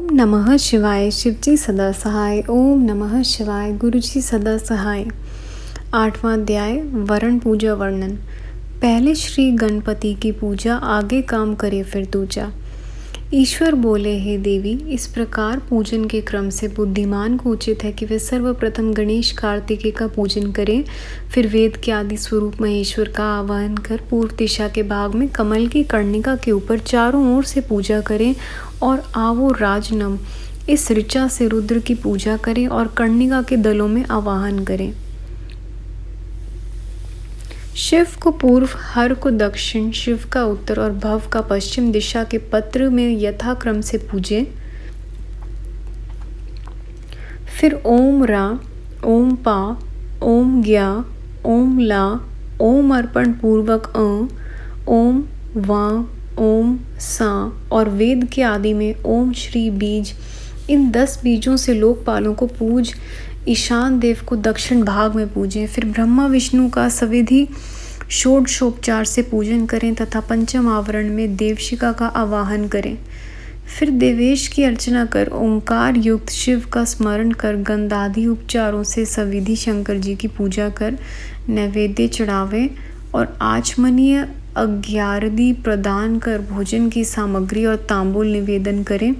ओम नमः शिवाय। शिवजी सदा सहाय। ओम नमः शिवाय। गुरुजी सदा सहाय। 8वां अध्याय वरण पूजा वर्णन। पहले श्री गणपति की पूजा, आगे काम करे फिर दूजा। ईश्वर बोले, हे देवी, इस प्रकार पूजन के क्रम से बुद्धिमान को उचित है कि वे सर्वप्रथम गणेश कार्तिकेय का पूजन करें, फिर वेद के आदि स्वरूप महेश्वर का आवाहन कर पूर्व दिशा के भाग में कमल की कर्णिका के ऊपर चारों ओर से पूजा करें और आवो राजनम इस ऋचा से रुद्र की पूजा करें और कर्णिका के दलों में आवाहन करें। शिव को पूर्व, हर को दक्षिण, शिव का उत्तर और भव का पश्चिम दिशा के पत्र में यथाक्रम से पूजे। फिर ओम रा, ओम पा, ओम ज्ञा, ओम ला, ओम अर्पण पूर्वक ओम वा, ओम सा और वेद के आदि में ओम श्री बीज, इन 10 बीजों से लोकपालों को पूज ईशान देव को दक्षिण भाग में पूजें। फिर ब्रह्मा विष्णु का सविधि षोडशोपचार से पूजन करें तथा पंचम आवरण में देवशिका का आवाहन करें। फिर देवेश की अर्चना कर ओंकार युक्त शिव का स्मरण कर गंधादि उपचारों से सविधि शंकर जी की पूजा कर नैवेद्य चढ़ावे और आचमनीय अज्ञारदी प्रदान कर भोजन की सामग्री और तांबूल निवेदन करें।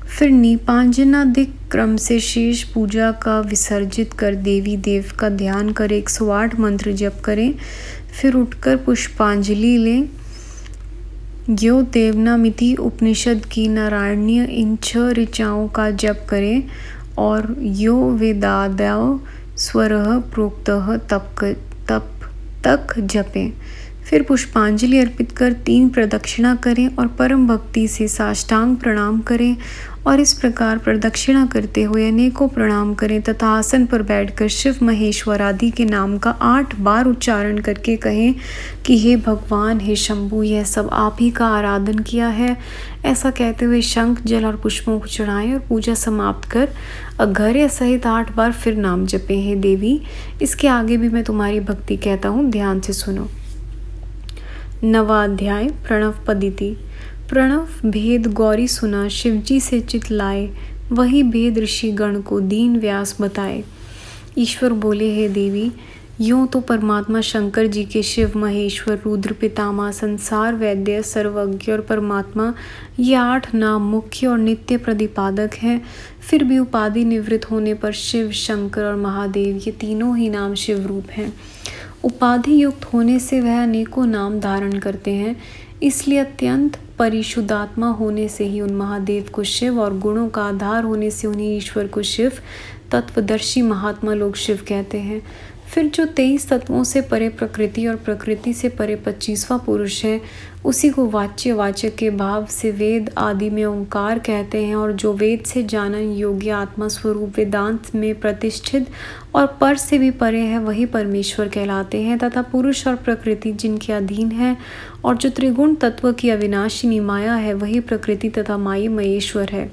फिर नीपांजनादिक क्रम से शेष पूजा का विसर्जित कर देवी देव का ध्यान कर 108 मंत्र जप करें। फिर उठकर पुष्पांजलि लें। यो देवनामिति उपनिषद की नारायणीय इन 6 ऋचाओं का जप करें और यो वेदादयो स्वरः प्रोक्तः तप तक जपें। फिर पुष्पांजलि अर्पित कर 3 प्रदक्षिणा करें और परम भक्ति से साष्टांग प्रणाम करें और इस प्रकार प्रदक्षिणा करते हुए अनेकों प्रणाम करें तथा आसन पर बैठकर शिव महेश्वर आदि के नाम का 8 बार उच्चारण करके कहें कि हे भगवान, हे शंभु, यह सब आप ही का आराधन किया है। ऐसा कहते हुए शंख, जल और पुष्पों को चढ़ाएं और पूजा समाप्त कर अघर्य सहित 8 बार फिर नाम जपें। हे देवी, इसके आगे भी मैं तुम्हारी भक्ति कहता हूँ, ध्यान से सुनो। 9वां अध्याय प्रणव पदिति। प्रणव भेद गौरी सुना, शिवजी से चित लाए, वही भेद ऋषि गण को दीन व्यास बताए। ईश्वर बोले, हे देवी, यूं तो परमात्मा शंकर जी के शिव महेश्वर रुद्र पितामह संसार वैद्य सर्वज्ञ और परमात्मा ये 8 नाम मुख्य और नित्य प्रतिपादक हैं। फिर भी उपाधि निवृत्त होने पर शिव, शंकर और महादेव ये तीनों ही नाम शिव रूप हैं। उपाधि युक्त होने से वह अनेकों नाम धारण करते हैं, इसलिए अत्यंत परिशुद्धात्मा होने से ही उन महादेव को शिव और गुणों का आधार होने से उन्हें ईश्वर को शिव, तत्वदर्शी महात्मा लोग शिव कहते हैं। फिर जो 23 तत्वों से परे प्रकृति और प्रकृति से परे 25वां पुरुष है, उसी को वाच्य वाचक के भाव से वेद आदि में ओंकार कहते हैं और जो वेद से जानन योग्य आत्मा स्वरूप वेदांत में प्रतिष्ठित और पर से भी परे है, वही परमेश्वर कहलाते हैं। तथा पुरुष और प्रकृति जिनके अधीन है और जो त्रिगुण तत्व की अविनाशिनी माया है, वही प्रकृति तथा माई महेश्वर है।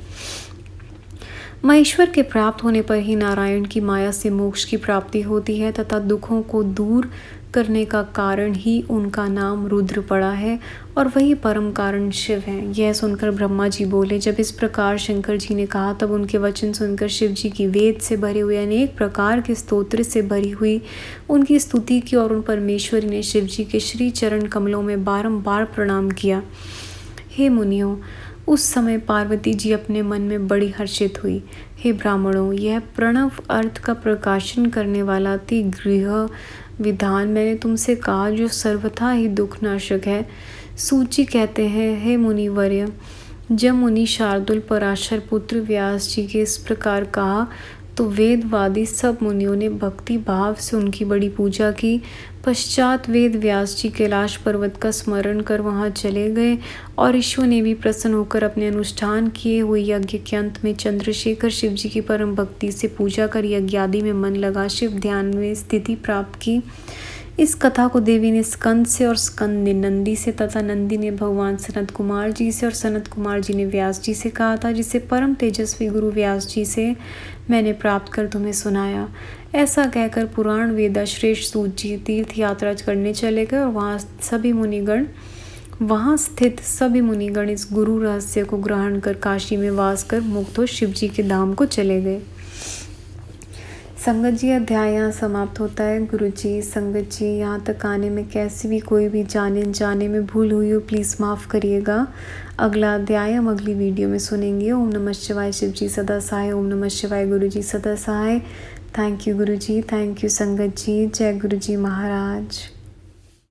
महेश्वर के प्राप्त होने पर ही नारायण की माया से मोक्ष की प्राप्ति होती है तथा दुखों को दूर करने का कारण ही उनका नाम रुद्र पड़ा है और वही परम कारण शिव है। यह सुनकर ब्रह्मा जी बोले। जब इस प्रकार शंकर जी ने कहा, तब उनके वचन सुनकर शिव जी की वेद से भरे हुए अनेक प्रकार के स्तोत्र से भरी हुई उनकी स्तुति की और उन परमेश्वरी ने शिव जी के श्री चरण कमलों में बारंबार प्रणाम किया। हे मुनियों, उस समय पार्वती जी अपने मन में बड़ी हर्षित हुई। हे ब्राह्मणों, यह प्रणव अर्थ का प्रकाशन करने वाला अति गृह विधान मैंने तुमसे कहा, जो सर्वथा ही दुखनाशक है। सूची कहते हैं, हे मुनिवर्य, जब मुनि शार्दुल पराशर पुत्र व्यास जी के इस प्रकार कहा तो वेदवादी सब मुनियों ने भक्ति भाव से उनकी बड़ी पूजा की। पश्चात वेद व्यास जी कैलाश पर्वत का स्मरण कर वहां चले गए और ईश्वर ने भी प्रसन्न होकर अपने अनुष्ठान किए हुए यज्ञ के अंत में चंद्रशेखर शिव जी की परम भक्ति से पूजा कर यज्ञ आदि में मन लगा शिव ध्यान में स्थिति प्राप्त की। इस कथा को देवी ने स्कंद से और स्कंद ने नंदी से तथा नंदी ने भगवान सनत कुमार जी से और सनत कुमार जी ने व्यास जी से कहा था, जिसे परम तेजस्वी गुरु व्यास जी से मैंने प्राप्त कर तुम्हें सुनाया। ऐसा कहकर पुराण वेदा श्रेष्ठ सूत जी तीर्थ यात्रा करने चले गए और वहाँ सभी मुनिगण वहाँ स्थित सभी मुनिगण इस गुरु रहस्य को ग्रहण कर काशी में वास कर मुक्त हो शिव जी के धाम को चले गए। संगत जी, अध्याय यहाँ समाप्त होता है। गुरु जी, संगत जी, यहाँ तक आने में कैसी भी कोई भी जाने में भूल हुई हो प्लीज़ माफ़ करिएगा। अगला अध्याय हम अगली वीडियो में सुनेंगे। ओम नमः शिवाय। शिव जी सदा सहाय। ओम नमः शिवाय। गुरु जी सदा सहाय। Thank you Guru ji, thank you संगत जी। जय गुरु जी महाराज।